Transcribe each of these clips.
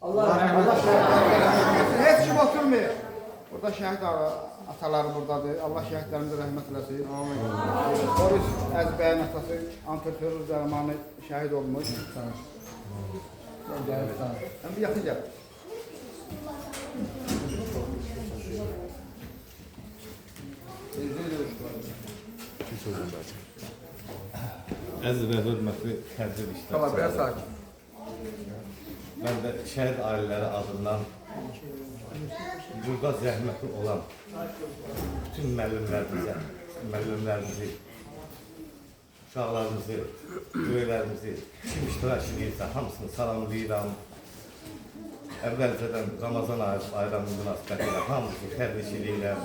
Allah şəhidlərimizə heç kim oturmuyor. Burada şəhid ataları buradadır. Allah şəhidlərimizə rəhmət eləsin. Amin. Boris Əzbəyin atası antiterror zamanı şəhid olmuş. Hem bir yakın gel. Əziz və hörmətli təbrik işlər. Tamam, biraz sakin. Mən də şəhid ailələri adından burada zəhməti olan bütün müəllimlərimizi, uşaqlarımızı, böyüklərimizi, kim iştirak edirsə hamısını salamlayıram. Əvvəlcədən Ramazan bayramı münasibətilə hamısı təbrik edirəm.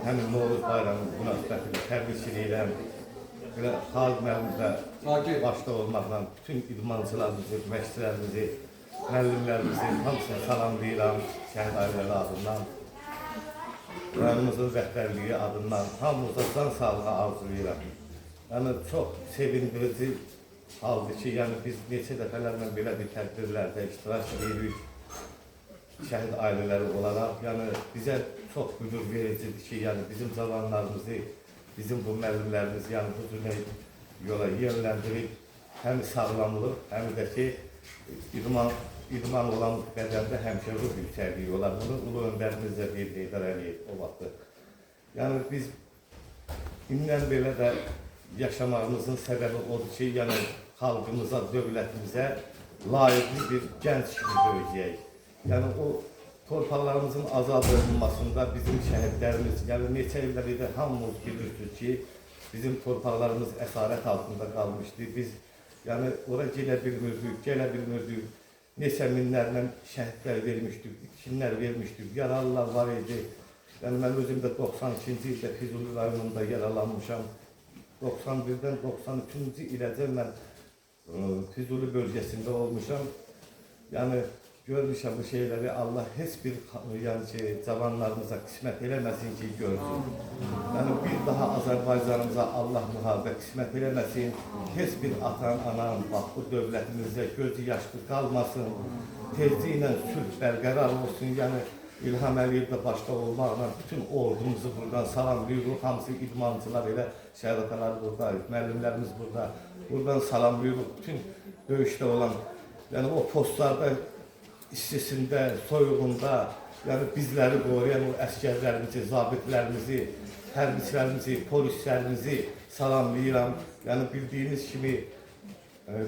Həmin Novruz bayramı münasibətilə təbrik edirəm. Xalq müəllimlə başda olmaqla bütün idmançılarımızı, məşqçilərimizi, müəllimlərimizi hamısını salamlayıram şəhid ailələri adından. Rayonumuzun rəhbərliyi adından hamımıza can sağlığı arzulayıram. Yəni çox sevindirici haldır ki, yəni biz neçə dəfələrlə belə bir tədbirlərdə iştirak edirik şəhid ailələri olaraq. Yəni bizə çox qürur vericidir ki, yəni bizim cavanlarımızı, bizim bu müəllimlərimiz yəni bu cür yola yönləndirib həm sağlamlıq, həm də ki idman olan bədəndə həmişə ruh yüksəkliyi olar. Bunu ulu öndərimiz də Heydər Əliyev o vaxtı. Yəni biz indən belə də yaşamağımızın səbəbi odur ki, yəni xalqımıza, dövlətimizə layiqli bir gənc kimi böyüyəcəyik. Yəni o torpaqlarımızın azad olunmasında bizim şəhidlərimiz, yəni neçə illərdə hamımız bilirsiniz ki, bizim torpaqlarımız əsarət altında qalmışdı. Biz yəni ora gələ bilmirdik, neçə minlərlə şəhidlər vermişdik, itkinlər vermişdik, yaralılar var idi. Yəni mən özüm də 92-ci ildə Füzuli rayonunda yaralanmışam. 91-dən 93-cü iləcə mən Füzuli bölgəsində olmuşam. Yəni görmüşəm bu şeyləri Allah heç bir cavanlarımıza qismət eləməsin ki, görsün. Yəni bir daha Azərbaycanımıza Allah müharibə qismət eləməsin. Heç bir atan, anam, bax bu dövlətimizdə gözü yaşlı qalmasın. Tezliklə sülh bərqərar olsun. Yəni İlham Əliyev də başda olmaqla bütün ordumuzu buradan salamlayırıq. Hamısı idmancılar elə şəhid ataları burada, müəllimlərimiz burada. Buradan salamlayırıq bütün döyüşdə olan, yəni o postlarda istisində, soyuğunda, yəni bizləri qoruyan o əsgərlərimizi, zabitlərimizi, hərbiçilərimizi, polislərimizi salamlayıram. Yəni bildiyiniz kimi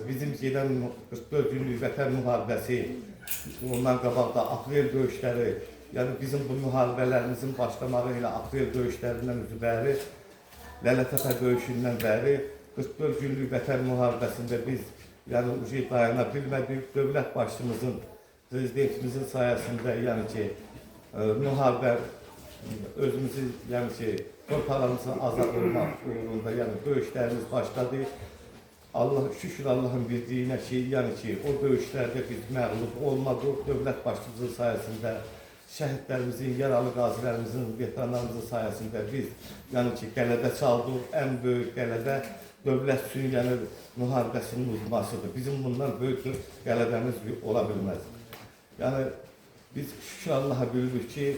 bizim gedən 44 günlük vətən müharibəsi, ondan qabaq da aprel döyüşləri, yəni bizim bu müharibələrimizin başlamağı ilə aprel döyüşlərindən bəri, Lələtəpə döyüşündən bəri 44 günlük vətən müharibəsində biz yəni dayana bilmədik. Dövlət başçımızın, prezidentimizin sayəsində yəni ki, müharibə özümüzü yəni ki, torpaqlarımızın azad olmaq uğrunda yəni döyüşlərimiz başladı. Allah şükür Allah'ın bildiğine ki, yani ki o dövüşlerde biz məğlub olmadıq. Dövlət başçımızın sayəsində, şəhidlərimizin, yaralı qazilərimizin, veteranlarımızın sayəsində biz yani ki qələbə çaldıq. Ən böyük qələbə dövlət üçün yəni müharibəsinin uzmasıdır. Bizim bundan böyük bir qələbəmiz ola bilməz. Yəni biz şükür Allah'a bilirik ki,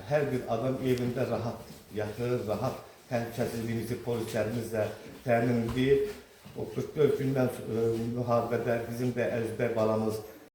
hər bir adam evində rahat yatır, rahat təhlükəsizliyimizi polislərimizlə təmin edir. O 44 gündən müharibədə bizim də əzbər balamız